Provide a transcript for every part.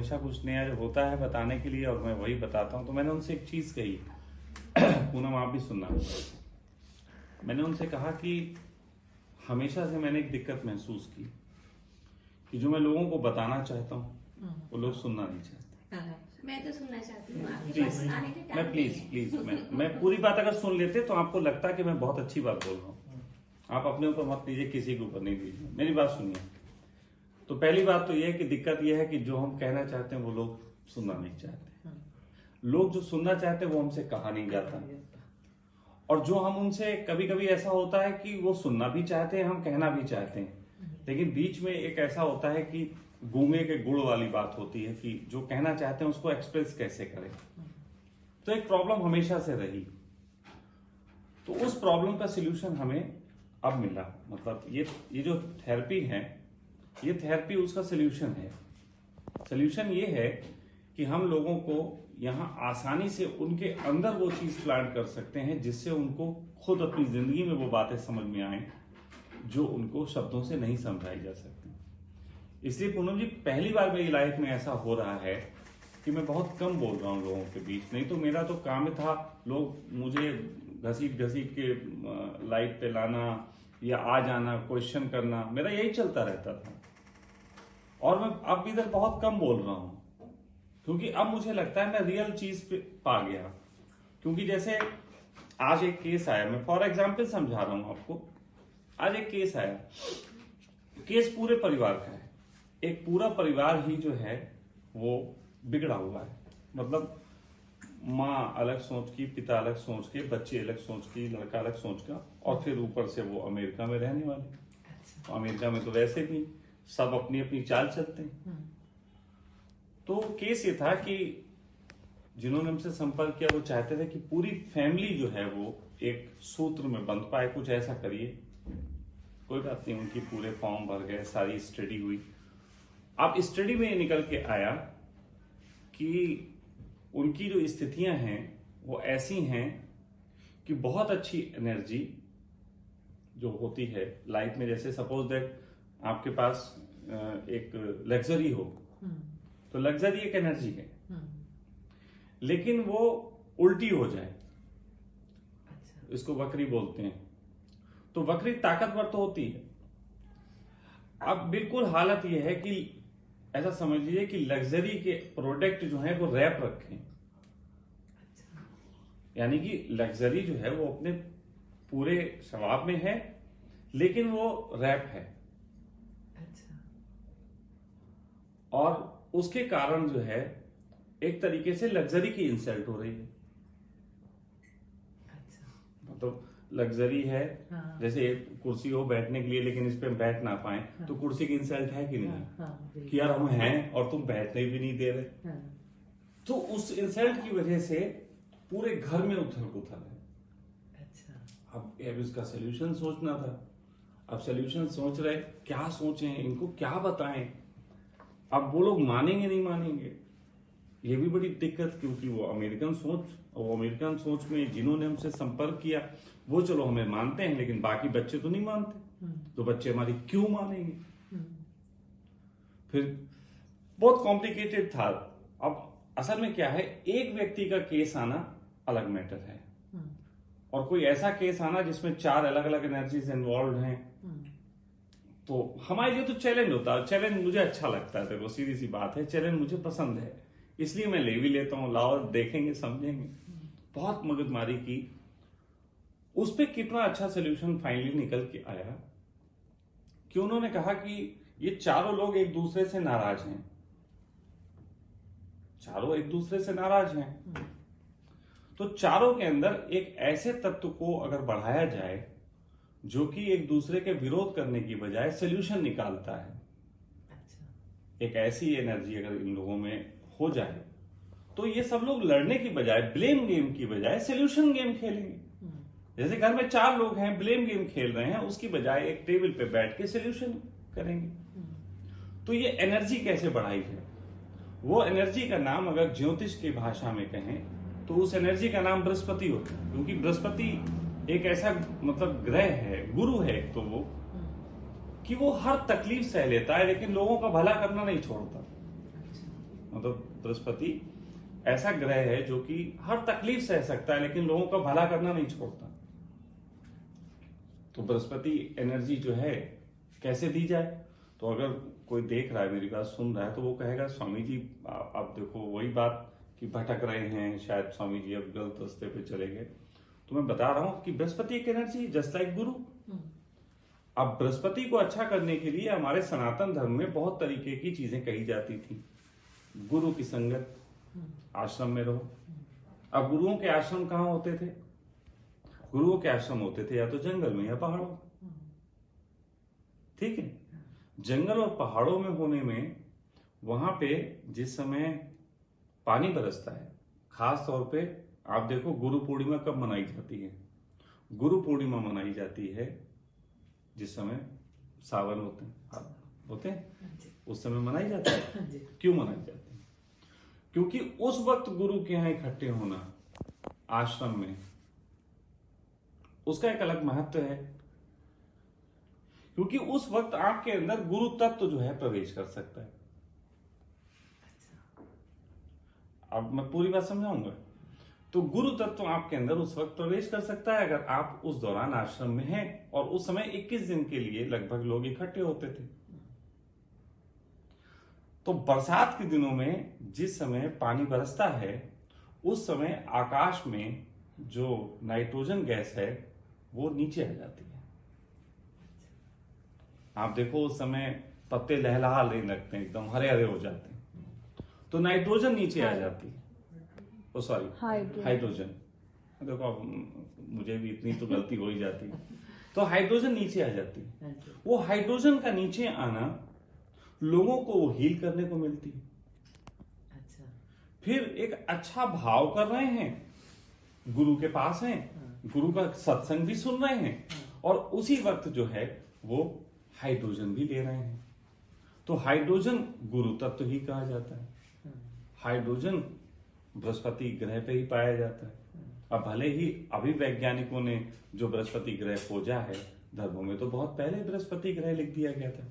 हमेशा कुछ नया जो होता है बताने के लिए और मैं वही बताता हूँ। तो मैंने उनसे एक चीज कही, पूनम आप भी सुनना। मैंने उनसे कहा कि हमेशा से मैंने एक दिक्कत महसूस की कि जो मैं लोगों को बताना चाहता हूँ वो लोग सुनना नहीं चाहते। मैं तो सुनना चाहती हूँ आपकी प्लीज, बात सुनाने का क्या मैं प्लीज मैं पूरी बात अगर सुन लेते तो आपको लगता कि मैं बहुत अच्छी बात बोल रहा हूँ। आप अपने ऊपर मत लीजिए, किसी के ऊपर नहीं लीजिए, मेरी बात सुनिए। तो पहली बात तो यह है कि दिक्कत यह है कि जो हम कहना चाहते हैं वो लोग सुनना नहीं चाहते। लोग जो सुनना चाहते हैं वो हमसे कहा नहीं जाता, और जो हम उनसे कभी कभी ऐसा होता है कि वो सुनना भी चाहते हैं, हम कहना भी चाहते हैं, लेकिन बीच में एक ऐसा होता है कि गूंगे के गुड़ वाली बात होती है कि जो कहना चाहते हैं उसको एक्सप्रेस कैसे करें। तो एक प्रॉब्लम हमेशा से रही, तो उस प्रॉब्लम का सिल्यूशन हमें अब मिला। मतलब ये जो थेरेपी है, ये थेरेपी उसका सिल्यूशन है। सिल्यूशन ये है कि हम लोगों को यहाँ आसानी से उनके अंदर वो चीज प्लांट कर सकते हैं जिससे उनको खुद अपनी जिंदगी में वो बातें समझ में आए जो उनको शब्दों से नहीं समझाई जा सकती। इसलिए पूनम जी, पहली बार मेरी लाइफ में ऐसा हो रहा है कि मैं बहुत कम बोल रहा हूँ लोगों के बीच। नहीं तो मेरा तो काम था लोग मुझे घसीट घसीट के लाइफ पे लाना या आ जाना, क्वेश्चन करना, मेरा यही चलता रहता था। और मैं अब इधर बहुत कम बोल रहा हूँ क्योंकि अब मुझे लगता है मैं रियल चीज पे पा गया। क्योंकि जैसे आज एक केस आया, मैं फॉर एग्जाम्पल समझा रहा हूं आपको। आज एक केस आया, केस पूरे परिवार का है। एक पूरा परिवार ही जो है वो बिगड़ा हुआ है। मतलब माँ अलग सोच की, पिता अलग सोच के, बच्चे अलग सोच की, लड़का अलग सोच का, और फिर ऊपर से वो अमेरिका में रहने वाले। तो अमेरिका में तो वैसे भी सब अपनी अपनी चाल चलते हैं। तो केस ये था कि जिन्होंने हमसे संपर्क किया वो चाहते थे कि पूरी फैमिली जो है वो एक सूत्र में बंध पाए, कुछ ऐसा करिए। कोई बात नहीं, उनकी पूरे फॉर्म भर गए, सारी स्टडी हुई। अब स्टडी में निकल के आया कि उनकी जो स्थितियां हैं वो ऐसी हैं कि बहुत अच्छी एनर्जी जो होती है लाइफ में, जैसे सपोज दैट आपके पास एक लग्जरी हो, तो लग्जरी एक एनर्जी है, लेकिन वो उल्टी हो जाए, इसको वक्री बोलते हैं। तो वक्री ताकतवर तो होती है। अब बिल्कुल हालत यह है कि ऐसा समझ लीजिए कि लग्जरी के प्रोडक्ट जो है वो रैप रखें। यानी कि लग्जरी जो है वो अपने पूरे स्वभाव में है, लेकिन वो रैप है। और उसके कारण जो है एक तरीके से लग्जरी की इंसल्ट हो रही है। मतलब लग्जरी है, जैसे एक कुर्सी हो बैठने के लिए, लेकिन इस पे हम बैठ ना पाए, तो कुर्सी की इंसल्ट है कि नहीं? कि यार हम हैं और तुम बैठने भी नहीं दे रहे। तो उस इंसल्ट की वजह से पूरे घर में उथल पुथल है। अब इसका सोल्यूशन सोचना था। अब सोल्यूशन सोच रहे, क्या सोचें, इनको क्या बताएं। अब वो लोग मानेंगे नहीं मानेंगे, ये भी बड़ी दिक्कत। क्योंकि वो अमेरिकन सोच में जिन्होंने हमसे संपर्क किया वो चलो हमें मानते हैं, लेकिन बाकी बच्चे तो नहीं मानते। तो बच्चे हमारी क्यों मानेंगे? फिर बहुत कॉम्प्लिकेटेड था। अब असल में क्या है, एक व्यक्ति का केस आना अलग मैटर है, और कोई ऐसा केस आना जिसमें 4 अलग अलग एनर्जीज इन्वॉल्व हैं, तो हमारे लिए तो चैलेंज होता है। चैलेंज मुझे अच्छा लगता है, देखो सीधी सी बात है, चैलेंज मुझे पसंद है, इसलिए मैं ले भी लेता हूँ। लाओ देखेंगे समझेंगे। बहुत मगजमारी की, उस पर कितना अच्छा सोल्यूशन फाइनली निकल के आया कि उन्होंने कहा कि ये चारों लोग एक दूसरे से नाराज हैं। चारों एक दूसरे से नाराज हैं, तो चारों के अंदर एक ऐसे तत्व को अगर बढ़ाया जाए जो कि एक दूसरे के विरोध करने की बजाय सोल्यूशन निकालता है। एक ऐसी एनर्जी अगर इन लोगों में हो जाए तो ये सब लोग लड़ने की बजाय, ब्लेम गेम की बजाय सोल्यूशन गेम खेलेंगे। जैसे घर में 4 लोग हैं, ब्लेम गेम खेल रहे हैं, उसकी बजाय एक टेबल पे बैठ के सोल्यूशन करेंगे। तो ये एनर्जी कैसे बढ़ाई जाए? वो एनर्जी का नाम अगर ज्योतिष की भाषा में कहें तो उस एनर्जी का नाम बृहस्पति होता है। क्योंकि बृहस्पति एक ऐसा मतलब ग्रह है, गुरु है, तो वो कि वो हर तकलीफ सह लेता है लेकिन लोगों का भला करना नहीं छोड़ता। मतलब बृहस्पति ऐसा ग्रह है जो कि हर तकलीफ सह सकता है लेकिन लोगों का भला करना नहीं छोड़ता। तो बृहस्पति एनर्जी जो है कैसे दी जाए? तो अगर कोई देख रहा है, मेरी बात सुन रहा है, तो वो कहेगा स्वामी जी आप देखो वही बात कि भटक रहे हैं, शायद स्वामी जी अब गलत रास्ते पे चले गए। तो मैं बता रहा हूं कि बृहस्पति एक एनर्जी जस्ट लाइक गुरु। अब बृहस्पति को अच्छा करने के लिए हमारे सनातन धर्म में बहुत तरीके की चीजें कही जाती थी। गुरु की संगत, आश्रम में रहो। अब गुरुओं के आश्रम कहाँ होते थे? गुरुओं के आश्रम होते थे या तो जंगल में या पहाड़ों में, ठीक है। जंगल और पहाड़ों में होने में वहां पे जिस समय पानी बरसता है, खास तौर पे आप देखो गुरु पूर्णिमा कब मनाई जाती है? गुरु पूर्णिमा मनाई जाती है जिस समय सावन होते हैं उस समय मनाई जाती है। क्यों मनाई जाती है? क्योंकि उस वक्त गुरु के यहां इकट्ठे होना आश्रम में, उसका एक अलग महत्व है। क्योंकि उस वक्त आपके अंदर गुरु तत्व जो है प्रवेश कर सकता है। अब मैं पूरी बात समझाऊंगा। तो गुरु तत्व आपके अंदर उस वक्त प्रवेश कर सकता है अगर आप उस दौरान आश्रम में हैं। और उस समय 21 दिन के लिए लगभग लोग इकट्ठे होते थे। तो बरसात के दिनों में जिस समय पानी बरसता है उस समय आकाश में जो नाइट्रोजन गैस है वो नीचे आ जाती है। आप देखो उस समय पत्ते लहलहा लेने लगते हैं, एकदम हरे हरे हो जाते हैं, तो नाइट्रोजन नीचे आ जाती है। ओ सॉरी, हाइड्रोजन। देखो अब मुझे भी इतनी तो गलती हो ही जाती है। तो हाइड्रोजन नीचे आ जाती है। वो हाइड्रोजन का नीचे आना लोगों को हील करने को मिलती है। अच्छा। फिर एक अच्छा भाव कर रहे हैं, गुरु के पास हैं, गुरु का सत्संग भी सुन रहे हैं और उसी वक्त जो है वो हाइड्रोजन भी ले रहे हैं। तो हाइड्रोजन गुरु तत्व ही कहा जाता है। हाइड्रोजन बृहस्पति ग्रह पे ही पाया जाता है। अब भले ही अभी वैज्ञानिकों ने जो बृहस्पति ग्रह खोजा है, धर्मों में तो बहुत पहले बृहस्पति ग्रह लिख दिया गया था।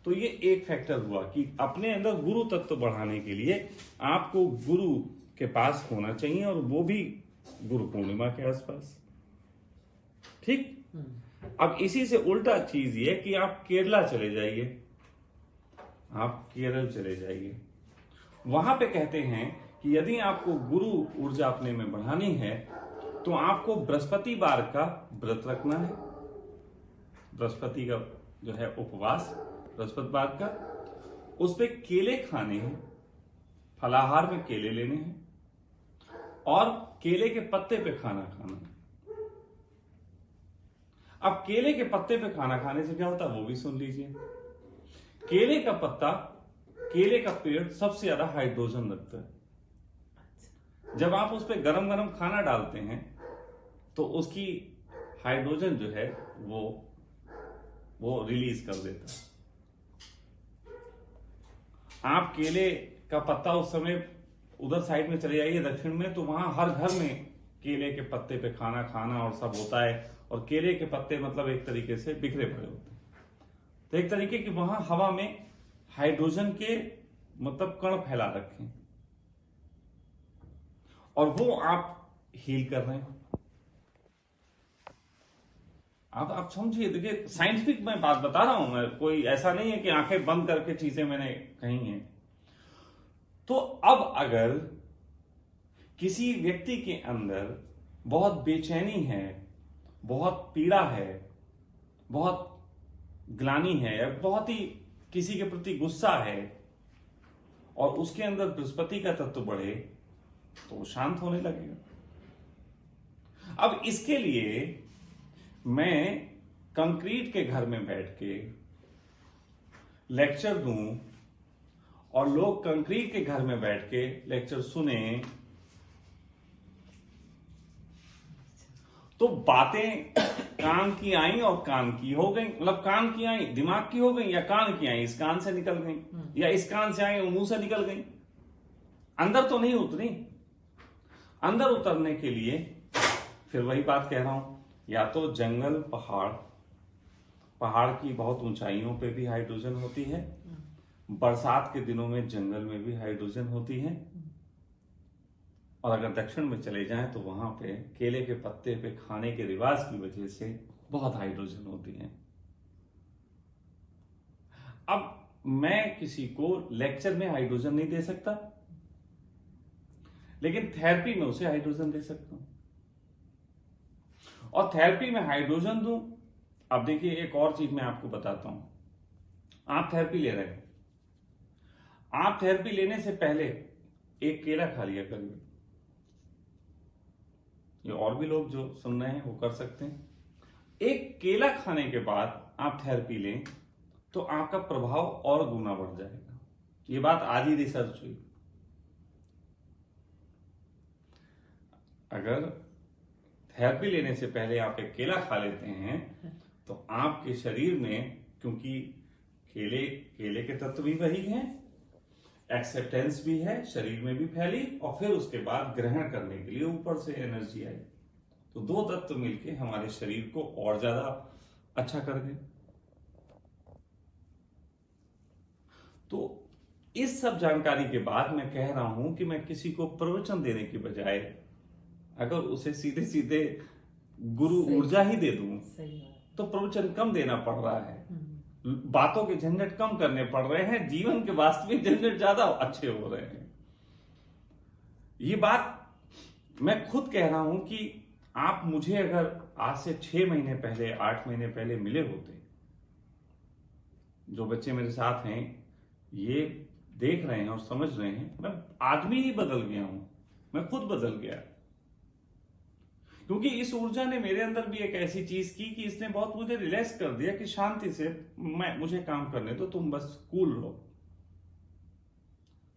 तो ये एक फैक्टर हुआ कि अपने अंदर गुरु तत्व बढ़ाने के लिए आपको गुरु के पास होना चाहिए और वो भी गुरु पूर्णिमा के आसपास, ठीक। अब इसी से उल्टा चीज ये कि आप केरला चले जाइए, आप केरल चले जाइए, वहां पे कहते हैं कि यदि आपको गुरु ऊर्जा अपने में बढ़ानी है तो आपको बृहस्पतिवार का व्रत रखना है। बृहस्पति का जो है उपवास, बृहस्पतिवार का, उस पे केले खाने हैं, फलाहार में केले लेने हैं और केले के पत्ते पे खाना खाना है। अब केले के पत्ते पे खाना खाने से क्या होता है वो भी सुन लीजिए। केले का पत्ता, केले का पेड़ सबसे ज्यादा हाइड्रोजन रखता है। जब आप उस पे गरम गरम खाना डालते हैं तो उसकी हाइड्रोजन जो है वो रिलीज कर देता है। आप केले का पत्ता उस समय उधर साइड में चले जाइए दक्षिण में, तो वहां हर घर में केले के पत्ते पे खाना खाना और सब होता है। और केले के पत्ते मतलब एक तरीके से बिखरे पड़े होते हैं। तो एक तरीके की वहां हवा में हाइड्रोजन के मतलब कण फैला रखे और वो आप हील कर रहे हैं। आप समझिए, देखिए साइंटिफिक मैं बात बता रहा हूं, मैं कोई ऐसा नहीं है कि आंखें बंद करके चीजें मैंने कही हैं। तो अब अगर किसी व्यक्ति के अंदर बहुत बेचैनी है, बहुत पीड़ा है, बहुत ग्लानि है या बहुत ही किसी के प्रति गुस्सा है और उसके अंदर बृहस्पति का तत्व बढ़े तो वो शांत होने लगेगा। अब इसके लिए मैं कंक्रीट के घर में बैठ के लेक्चर दूं और लोग कंक्रीट के घर में बैठ के लेक्चर सुने तो बातें कान की आई और कान की हो गई, मतलब कान की आई दिमाग की हो गई या कान की आई इस कान से निकल गई या इस कान से आई और मुंह से निकल गई, अंदर तो नहीं उतरी। अंदर उतरने के लिए फिर वही बात कह रहा हूं, या तो जंगल, पहाड़ की बहुत ऊंचाइयों पे भी हाइड्रोजन होती है, बरसात के दिनों में जंगल में भी हाइड्रोजन होती है, और अगर दक्षिण में चले जाएं तो वहां पे केले के पत्ते पे खाने के रिवाज की वजह से बहुत हाइड्रोजन होती है। अब मैं किसी को लेक्चर में हाइड्रोजन नहीं दे सकता, लेकिन थेरेपी में उसे हाइड्रोजन दे सकता हूं, और थेरेपी में हाइड्रोजन दूं। अब देखिए, एक और चीज मैं आपको बताता हूं। आप थेरेपी ले रहे हैं, आप थेरेपी लेने से पहले एक केला खा लिया करिए। ये और भी लोग जो सुन रहे हैं वो कर सकते हैं। एक केला खाने के बाद आप थेरेपी लें तो आपका प्रभाव और गुना बढ़ जाएगा। ये बात आज ही रिसर्च हुई। अगर थेरेपी लेने से पहले आप एक केला खा लेते हैं तो आपके शरीर में, क्योंकि केले के तत्व भी वही हैं, एक्सेप्टेंस भी है, शरीर में भी फैली, और फिर उसके बाद ग्रहण करने के लिए ऊपर से एनर्जी आई। तो दो तत्व मिलके हमारे शरीर को और ज्यादा अच्छा कर गए। तो इस सब जानकारी के बाद मैं कह रहा हूं कि मैं किसी को प्रवचन देने की बजाय अगर उसे सीधे सीधे गुरु ऊर्जा ही दे दूं तो प्रवचन कम देना पड़ रहा है, बातों के झंझट कम करने पड़ रहे हैं, जीवन के वास्तविक झंझट ज्यादा अच्छे हो रहे हैं। ये बात मैं खुद कह रहा हूं कि आप मुझे अगर आज से 6 महीने पहले, 8 महीने पहले मिले होते, जो बच्चे मेरे साथ हैं ये देख रहे हैं और समझ रहे हैं, मैं आदमी ही बदल गया हूं, मैं खुद बदल गया। क्योंकि इस ऊर्जा ने मेरे अंदर भी एक ऐसी चीज की कि इसने बहुत मुझे रिलैक्स कर दिया कि शांति से मुझे काम करने दो, तुम बस कूल रहो।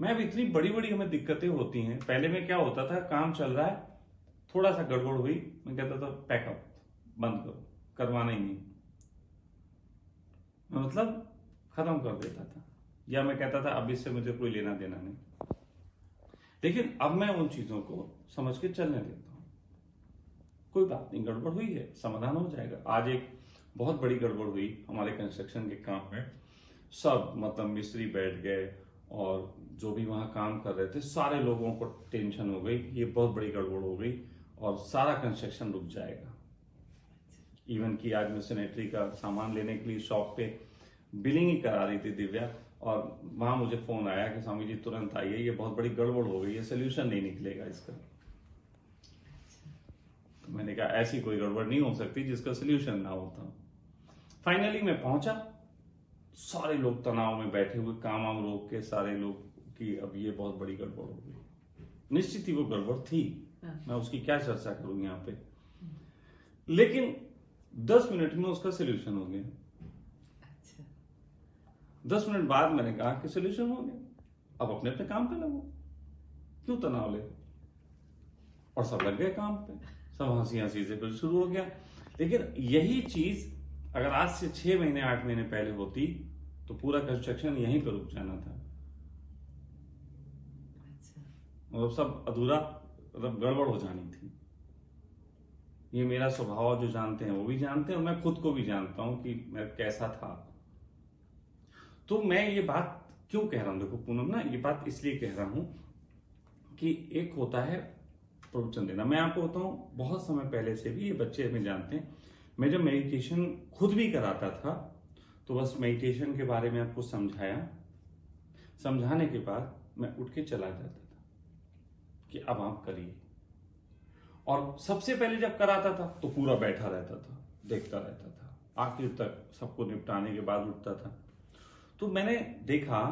मैं अब इतनी बड़ी बड़ी हमें दिक्कतें होती हैं। पहले में क्या होता था, काम चल रहा है, थोड़ा सा गड़बड़ हुई, मैं कहता था पैकअप, बंद करो, करवाना ही नहीं, मतलब खत्म कर देता था, या मैं कहता था अब इससे मुझे कोई लेना देना नहीं। लेकिन अब मैं उन चीजों को समझ के चलने देता हूं। कोई बात नहीं, गड़बड़ हुई है, समाधान हो जाएगा। आज एक बहुत बड़ी गड़बड़ हुई हमारे कंस्ट्रक्शन के काम में, सब मतलब मिस्त्री बैठ गए और जो भी वहां काम कर रहे थे सारे लोगों को टेंशन हो गई, ये बहुत बड़ी गड़बड़ हो गई और सारा कंस्ट्रक्शन रुक जाएगा। इवन कि आज मैं सैनिटरी का सामान लेने के लिए शॉप पे बिलिंग ही करा रही थी दिव्या, और वहां मुझे फोन आया कि स्वामी जी तुरंत आइए, ये बहुत बड़ी गड़बड़ हो गई है, सोल्यूशन नहीं निकलेगा इसका। तो मैंने कहा ऐसी कोई गड़बड़ नहीं हो सकती जिसका सोल्यूशन ना होता। फाइनली मैं पहुंचा, सारे लोग तनाव में बैठे हुए, काम वाम रोक के सारे लोग कि अब ये बहुत बड़ी गड़बड़ हो गई। निश्चित ही वो गड़बड़ थी, मैं उसकी क्या चर्चा करूं यहाँ पे, लेकिन 10 मिनट में उसका सोल्यूशन हो गया। 10 मिनट बाद मैंने कहा कि सोल्यूशन हो गया, अब अपने अपने काम पे लगो, क्यों तनाव ले। और सब लग गए काम पे, सब हंसी हंसी से फिर शुरू हो गया। लेकिन यही चीज अगर आज से 6 महीने 8 महीने पहले होती तो पूरा कंस्ट्रक्शन यहीं पर रुक जाना था। मतलब सब अधूरा, मतलब गड़बड़ हो जानी थी। ये मेरा स्वभाव जो जानते हैं वो भी जानते हैं, और मैं खुद को भी जानता हूं कि मैं कैसा था। तो मैं ये बात क्यों कह रहा हूं, देखो पूनम ना, ये बात इसलिए कह रहा हूं कि एक होता है प्रवचन देना। मैं आपको बताऊं, बहुत समय पहले से भी ये बच्चे हमें जानते हैं, मैं जब मेडिटेशन खुद भी कराता था तो बस मेडिटेशन के बारे में आपको समझाया, समझाने के बाद मैं उठ के चला जाता था कि अब आप करिए। और सबसे पहले जब कराता था तो पूरा बैठा रहता था, देखता रहता था, आखिर तक सबको निपटाने के बाद उठता था। तो मैंने देखा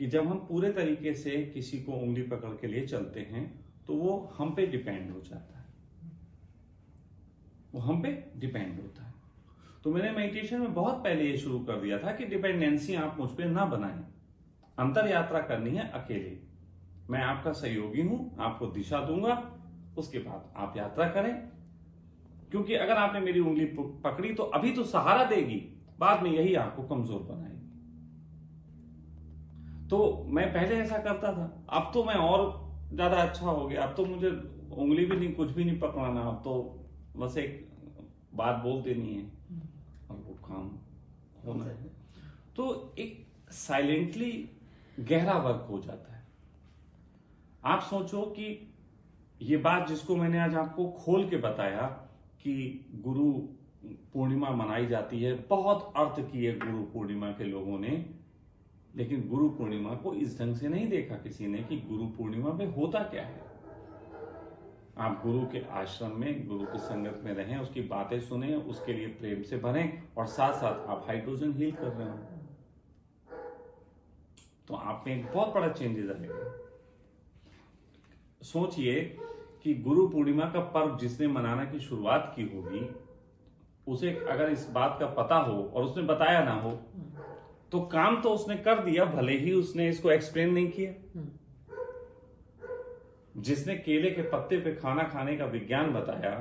कि जब हम पूरे तरीके से किसी को उंगली पकड़ के लिए चलते हैं तो वो हम पे डिपेंड हो जाता है, वो हम पे डिपेंड होता है। तो मैंने मेडिटेशन में बहुत पहले ये शुरू कर दिया था कि डिपेंडेंसी आप मुझ पे ना बनाएं, अंतर यात्रा करनी है अकेले, मैं आपका सहयोगी हूं, आपको दिशा दूंगा, उसके बाद आप यात्रा करें। क्योंकि अगर आपने मेरी उंगली पकड़ी तो अभी तो सहारा देगी, बाद में यही आपको कमजोर बनाएगी। तो मैं पहले ऐसा करता था, अब तो मैं और ज्यादा अच्छा हो गया। अब तो मुझे उंगली भी नहीं, कुछ भी नहीं पकड़ाना, अब तो बस एक बात बोल देनी है और वो काम होना है। तो एक साइलेंटली गहरा वर्क हो जाता है। आप सोचो कि ये बात जिसको मैंने आज आपको खोल के बताया कि गुरु पूर्णिमा मनाई जाती है, बहुत अर्थ की है गुरु पूर्णिमा के लोगों ने, लेकिन गुरु पूर्णिमा को इस ढंग से नहीं देखा किसी ने कि गुरु पूर्णिमा में होता क्या है। आप गुरु के आश्रम में, गुरु की संगत में रहें, उसकी बातें सुने, उसके लिए प्रेम से भरें, और साथ साथ आप हाइड्रोजन हील कर रहे हो, तो आप में एक बहुत बड़ा चेंजेस आएगा। सोचिए कि गुरु पूर्णिमा का पर्व जिसने मनाना की शुरुआत की होगी, उसे अगर इस बात का पता हो और उसने बताया ना हो, तो काम तो उसने कर दिया, भले ही उसने इसको एक्सप्लेन नहीं किया। जिसने केले के पत्ते पे खाना खाने का विज्ञान बताया,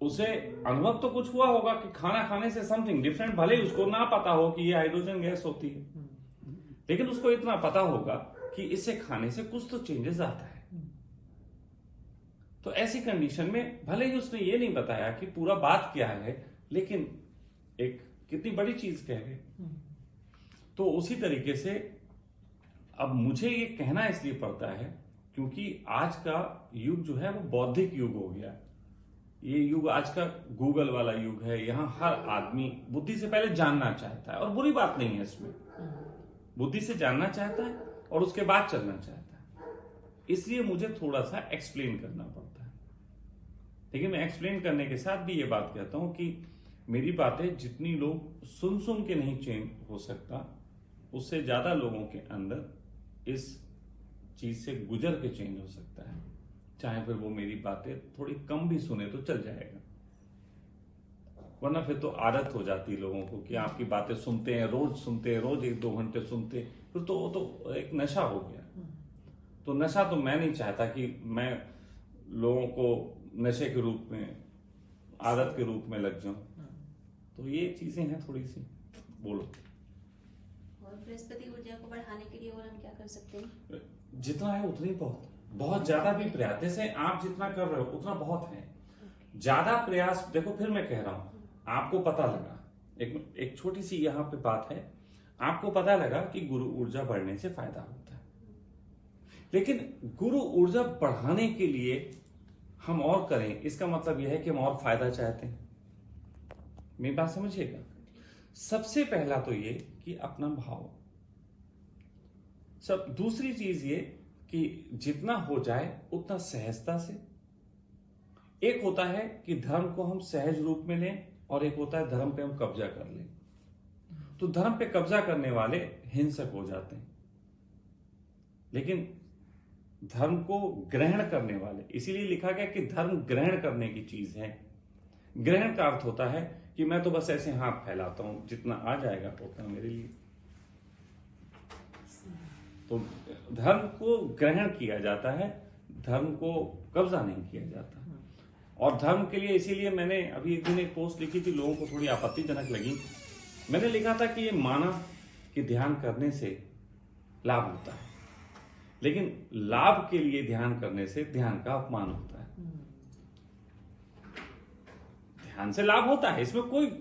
उसे अनुभव तो कुछ हुआ होगा कि खाना खाने से समथिंग डिफरेंट, भले ही उसको ना पता हो कि ये हाइड्रोजन गैस होती है, लेकिन उसको इतना पता होगा कि इसे खाने से कुछ तो चेंजेस आता है। तो ऐसी कंडीशन में भले ही उसने ये नहीं बताया कि पूरा बात क्या है, लेकिन एक कितनी बड़ी चीज कह गए। तो उसी तरीके से अब मुझे ये कहना इसलिए पड़ता है क्योंकि आज का युग जो है वो बौद्धिक युग हो गया। ये युग आज का गूगल वाला युग है। यहां हर आदमी बुद्धि से पहले जानना चाहता है, और बुरी बात नहीं है इसमें। बुद्धि से जानना चाहता है और उसके बाद चलना चाहता है। इसलिए मुझे थोड़ा सा एक्सप्लेन करना पड़ता है, लेकिन मैं एक्सप्लेन करने के साथ भी ये बात कहता हूं कि मेरी बातें जितनी लोग सुन सुन के नहीं चेंज हो सकता, उससे ज्यादा लोगों के अंदर इस चीज से गुजर के चेंज हो सकता है। चाहे फिर वो मेरी बातें थोड़ी कम भी सुने तो चल जाएगा, वरना फिर तो आदत हो जाती है लोगों को कि आपकी बातें सुनते हैं, रोज सुनते हैं, रोज 1-2 घंटे सुनते, फिर तो वो तो एक नशा हो गया। तो नशा तो मैं नहीं चाहता कि मैं लोगों को नशे के रूप में, आदत के रूप में लग जाऊं। तो ये चीजें हैं थोड़ी सी। बोलो। और बृहस्पति ऊर्जा को बढ़ाने के लिए और हम क्या कर सकते हैं? जितना है उतनी बहुत ज्यादा भी प्रयास, जैसे आप जितना कर रहे हो उतना बहुत है। ज्यादा प्रयास, देखो फिर मैं कह रहा हूं, आपको पता लगा, एक छोटी सी यहां पे बात है, आपको पता लगा कि गुरु ऊर्जा बढ़ने से फायदा होता है, लेकिन गुरु ऊर्जा बढ़ाने के लिए हम और करें, इसका मतलब यह है कि हम और फायदा चाहते हैं। मेरी बात समझिएगा। सबसे पहला तो ये कि अपना भाव, दूसरी चीज ये कि जितना हो जाए उतना सहजता से। एक होता है कि धर्म को हम सहज रूप में लें, और एक होता है धर्म पे हम कब्जा कर लें। तो धर्म पे कब्जा करने वाले हिंसक हो जाते हैं, लेकिन धर्म को ग्रहण करने वाले, इसीलिए लिखा गया कि धर्म ग्रहण करने की चीज है। ग्रहण का अर्थ होता है कि मैं तो बस ऐसे हाथ फैलाता हूं, जितना आ जाएगा उतना मेरे लिए। तो धर्म को ग्रहण किया जाता है, धर्म को कब्जा नहीं किया जाता। और धर्म के लिए, इसीलिए मैंने अभी एक दिन एक पोस्ट लिखी थी, लोगों को थोड़ी आपत्तिजनक लगी। मैंने लिखा था कि ये माना कि ध्यान करने से लाभ होता है, लेकिन लाभ के लिए ध्यान करने से ध्यान का अपमान होता है। ध्यान से लाभ होता है, इसमें कोई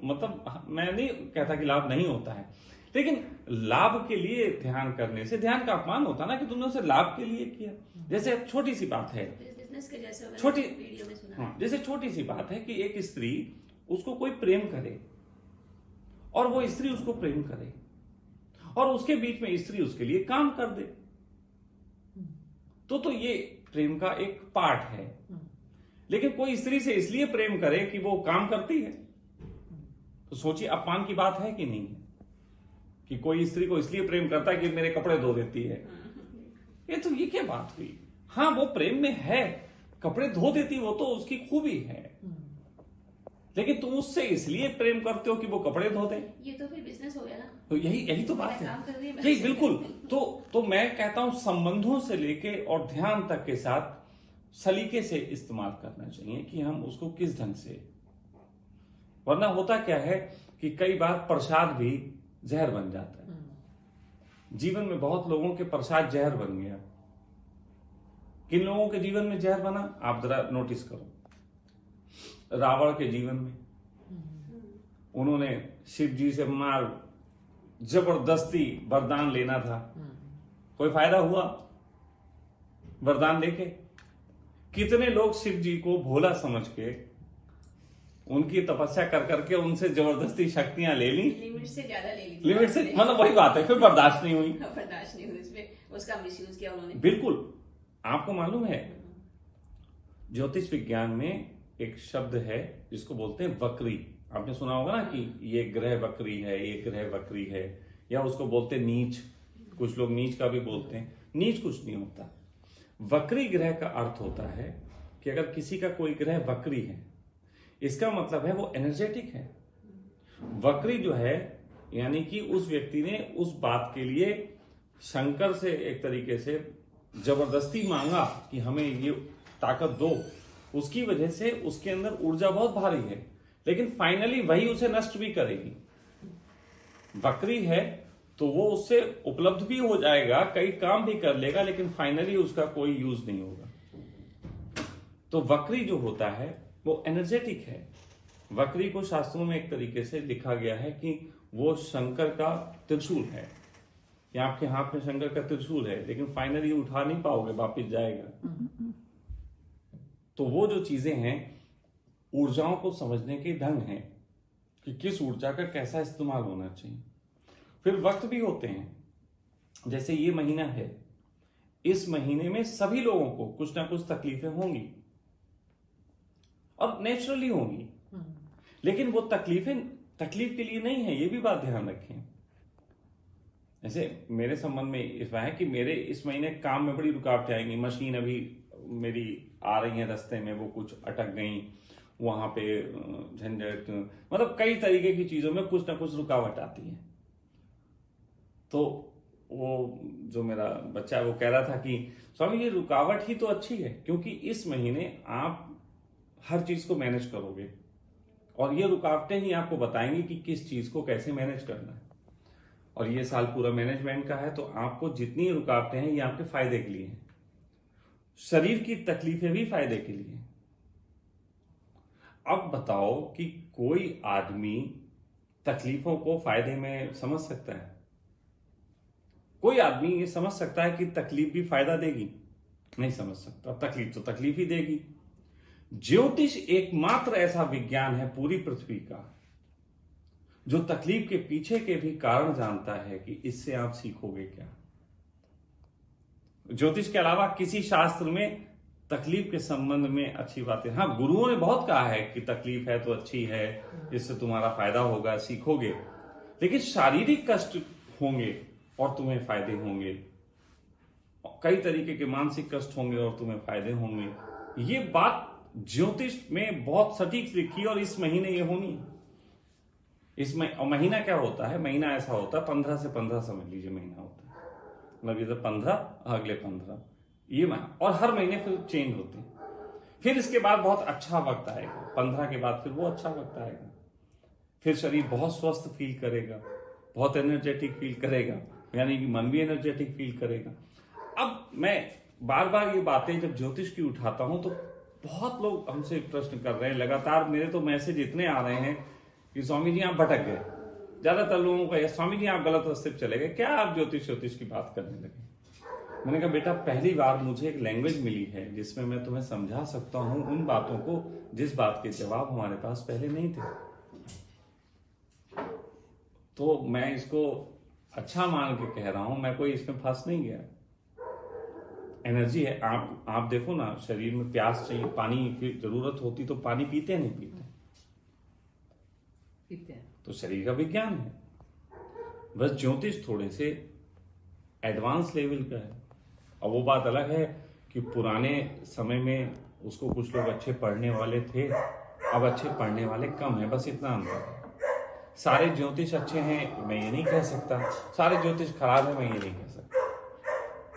मतलब मैं नहीं कहता कि लाभ नहीं होता है, लेकिन लाभ के लिए ध्यान करने से ध्यान का अपमान होता ना, कि तुमने उसे लाभ के लिए किया। जैसे छोटी सी बात है, बिजनेस के जैसे छोटी वीडियो में सुना। हाँ, जैसे छोटी सी बात है कि एक स्त्री, उसको कोई प्रेम करे और वो स्त्री उसको प्रेम करे, और उसके बीच में स्त्री उसके लिए काम कर दे, तो ये प्रेम का एक पार्ट है। लेकिन कोई स्त्री से इसलिए प्रेम करे कि वो काम करती है, तो सोचिए अपमान की बात है कि नहीं है? कि कोई स्त्री को इसलिए प्रेम करता है कि मेरे कपड़े धो देती है, ये क्या बात हुई? हाँ, वो प्रेम में है, कपड़े धो देती, वो तो उसकी खूबी है, लेकिन तुम उससे इसलिए प्रेम करते हो कि वो कपड़े धो दे, ये तो फिर बिजनेस हो गया ना। तो यही तो बात है। काम कर रही है, यही बिल्कुल। तो मैं कहता हूं संबंधों से लेके और ध्यान तक के साथ सलीके से इस्तेमाल करना चाहिए कि हम उसको किस ढंग से, वरना होता क्या है कि कई बार प्रसाद भी जहर बन जाता है। जीवन में बहुत लोगों के प्रसाद जहर बन गया। किन लोगों के जीवन में जहर बना, आप जरा नोटिस करो। रावण के जीवन में उन्होंने शिव जी से मार जबरदस्ती वरदान लेना था, कोई फायदा हुआ वरदान लेके? कितने लोग शिव जी को भोला समझ के उनकी तपस्या कर करके उनसे जबरदस्ती शक्तियां ले ली, लिमिट से ज्यादा ले ली, लिमिट से, मतलब वही बात है, फिर बर्दाश्त नहीं हुई, बर्दाश्त नहीं हुई, उसमें उसका मिसयूज किया उन्होंने। बिल्कुल। आपको मालूम है ज्योतिष विज्ञान में एक शब्द है जिसको बोलते हैं वक्री। आपने सुना होगा ना कि ये ग्रह वक्री है, ये ग्रह वक्री है, या उसको बोलते हैं नीच, कुछ लोग नीच का भी बोलते हैं। नीच कुछ नहीं होता। वक्री ग्रह का अर्थ होता है कि अगर किसी का कोई ग्रह वक्री है, इसका मतलब है वो एनर्जेटिक है। वक्री जो है यानी कि उस व्यक्ति ने उस बात के लिए शंकर से एक तरीके से जबरदस्ती मांगा कि हमें ये ताकत दो, उसकी वजह से उसके अंदर ऊर्जा बहुत भारी है, लेकिन फाइनली वही उसे नष्ट भी करेगी। वक्री है तो वो उससे उपलब्ध भी हो जाएगा, कई काम भी कर लेगा, लेकिन फाइनली उसका कोई यूज नहीं होगा। तो वक्री जो होता है वो एनर्जेटिक है। वक्री को शास्त्रों में एक तरीके से लिखा गया है कि वो शंकर का त्रिशूल है, या आपके हाथ में शंकर का त्रिशूल है, लेकिन फाइनली उठा नहीं पाओगे, वापिस जाएगा। तो वो जो चीजें हैं, ऊर्जाओं को समझने के ढंग हैं कि किस ऊर्जा का कैसा इस्तेमाल होना चाहिए। फिर वक्त भी होते हैं, जैसे ये महीना है, इस महीने में सभी लोगों को कुछ ना कुछ तकलीफें होंगी और नेचुरली होंगी, लेकिन वो तकलीफें तकलीफ के लिए नहीं है, ये भी बात ध्यान रखें। जैसे मेरे संबंध में इस बात है कि मेरे इस महीने काम में बड़ी रुकावटें आएंगी। मशीन अभी मेरी आ रही है रास्ते में, वो कुछ अटक गई, वहां पे झंझट, मतलब कई तरीके की चीजों में कुछ ना कुछ रुकावट आती है। तो वो जो मेरा बच्चा है वो कह रहा था कि स्वामी ये रुकावट ही तो अच्छी है, क्योंकि इस महीने आप हर चीज को मैनेज करोगे और ये रुकावटें ही आपको बताएंगी कि किस चीज को कैसे मैनेज करना है। और ये साल पूरा मैनेजमेंट का है, तो आपको जितनी रुकावटें हैं ये आपके फायदे के लिए हैं। शरीर की तकलीफें भी फायदे के लिए। अब बताओ कि कोई आदमी तकलीफों को फायदे में समझ सकता है? कोई आदमी ये समझ सकता है कि तकलीफ भी फायदा देगी? नहीं समझ सकता। तकलीफ तो तकलीफ ही देगी। ज्योतिष एकमात्र ऐसा विज्ञान है पूरी पृथ्वी का जो तकलीफ के पीछे के भी कारण जानता है कि इससे आप सीखोगे क्या। ज्योतिष के अलावा किसी शास्त्र में तकलीफ के संबंध में अच्छी बातें, हाँ गुरुओं ने बहुत कहा है कि तकलीफ है तो अच्छी है, इससे तुम्हारा फायदा होगा, सीखोगे, लेकिन शारीरिक कष्ट होंगे और तुम्हें फायदे होंगे, कई तरीके के मानसिक कष्ट होंगे और तुम्हें फायदे होंगे। ये बात ज्योतिष में बहुत सटीक लिखी और इस महीने ये होनी है। और महीना क्या होता है? महीना ऐसा होता है 15 से 15 समझ लीजिए महीना होता है, मतलब ये तो 15 अगले 15 ये महीना, और हर महीने फिर चेंज होते हैं। फिर इसके बाद बहुत अच्छा वक्त आएगा, 15 के बाद फिर वो अच्छा वक्त आएगा, फिर शरीर बहुत स्वस्थ फील करेगा, बहुत एनर्जेटिक फील करेगा, यानी कि मन भी एनर्जेटिक फील करेगा। अब मैं बार बार ये बातें जब ज्योतिष की उठाता हूं तो बहुत लोग हमसे प्रश्न कर रहे हैं, लगातार मेरे तो मैसेज इतने आ रहे हैं कि स्वामी जी आप भटक गए। ज्यादातर लोगों का स्वामी जी आप गलत रास्ते पे चले गए, क्या आप ज्योतिष की बात करने लगे? मैंने कहा बेटा पहली बार मुझे एक लैंग्वेज मिली है जिसमें मैं तुम्हें समझा सकता हूं उन बातों को जिस बात के जवाब हमारे पास पहले नहीं थे। तो मैं इसको अच्छा मान के कह रहा हूं, मैं कोई इसमें फंस नहीं गया। एनर्जी है। आप देखो ना, शरीर में प्यास चाहिए, पानी की जरूरत होती तो पानी पीते नहीं पीते हैं, तो शरीर का विज्ञान है। बस ज्योतिष थोड़े से एडवांस लेवल का है। और वो बात अलग है कि पुराने समय में उसको कुछ लोग अच्छे पढ़ने वाले थे, अब अच्छे पढ़ने वाले कम है, बस इतना अंतर है। सारे ज्योतिष अच्छे हैं मैं ये नहीं कह सकता, सारे ज्योतिष खराब है मैं ये नहीं कह सकता।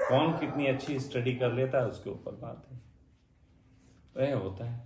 कौन कितनी अच्छी स्टडी कर लेता है उसके ऊपर बात है। तो यह होता है।